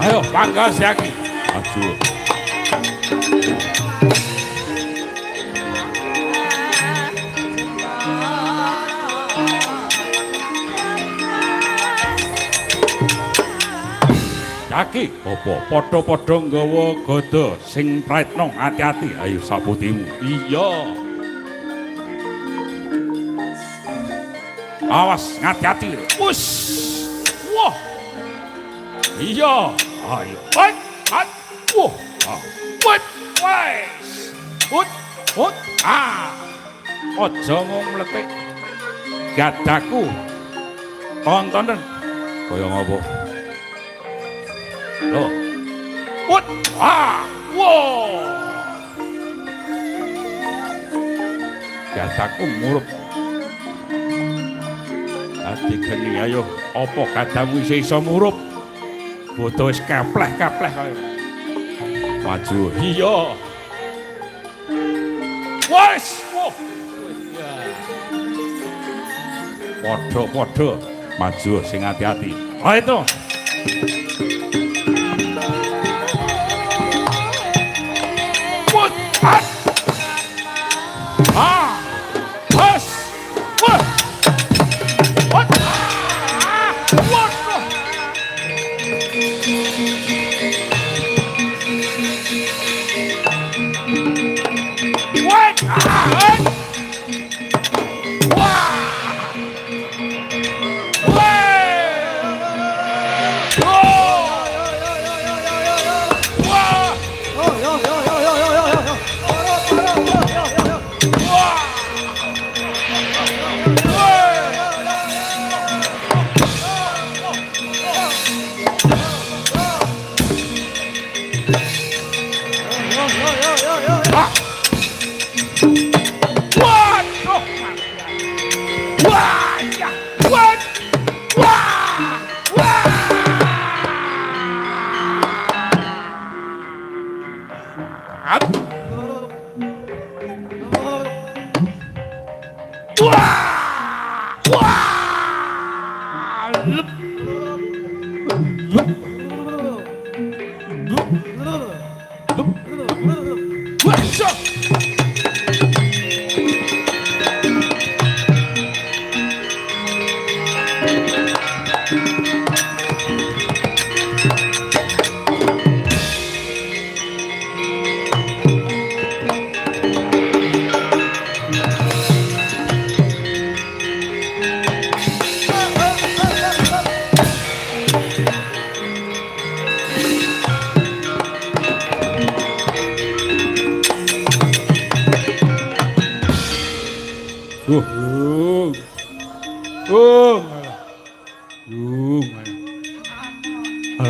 Ayo panggal Setyaki. Maju. Setyaki, apa padha-padha nggawa gada sing praetna ati-ati. Ayo sabutimu. Iya. Awas ngati-ati. Wus. Wah. Iya. Ayo. Hot. Hot. Wah. Wut. Wes. Hut. Hut. Ah. Aja mung mletik. Gadaku. Tontonen. Kaya ngopo? Loh. Hut. Ah. Wow. Gadaku murup. Ati geni ayo, apa kadamu isih iso murup? Bodo wis kepleh-kepleh kaya. Maju. Iya. Wes. Padha-padha maju sing hati-hati. Ayo to. Wut. Ah. Wes. Wah.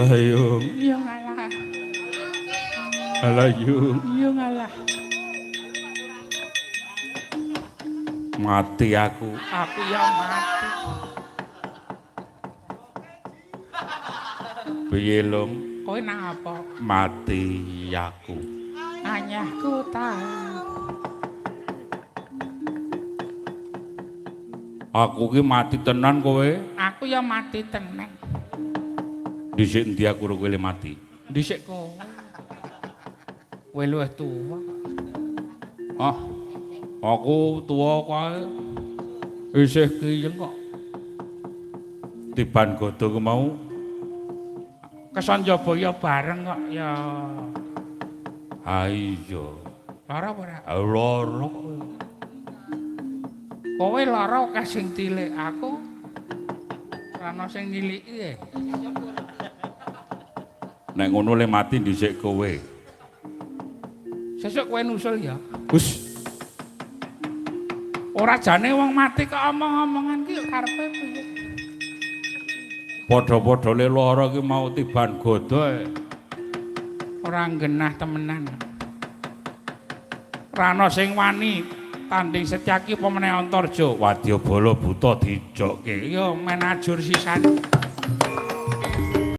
Ayo. Iya ngalah. Alah yuk. Iya ngalah. Mati aku. Aku ya mati. Piye Lung? Kowe nang apa? Mati aku. Anyahku tahu. Aku ki mati tenan kowe. Aku ya mati tenan. Dhisik endi aku kowe mati? Dhisik kowe. Kowe luwih tuwa. Ah. Aku tuwa kae. Isih kiyeng kok. Tiban godo ku mau. Kesan njaba ya bareng kok ya. Ha iya. Lara apa ora? Lara. Kowe lara akeh sing tilik aku. Ora ana sing niliki e. Nek ngono le mati dhisik kowe. Sesuk kowe nusul ya. Wis. Ora jane wong mati kok omong-omongan ki karepe piye? Padha-padha le lara ki mau tiban godo e. Ora genah temenan. Ora ana sing wani tanding Setyaki apa meneh Antarja. Wadyabala buta dijokke. Ya menajur sisan.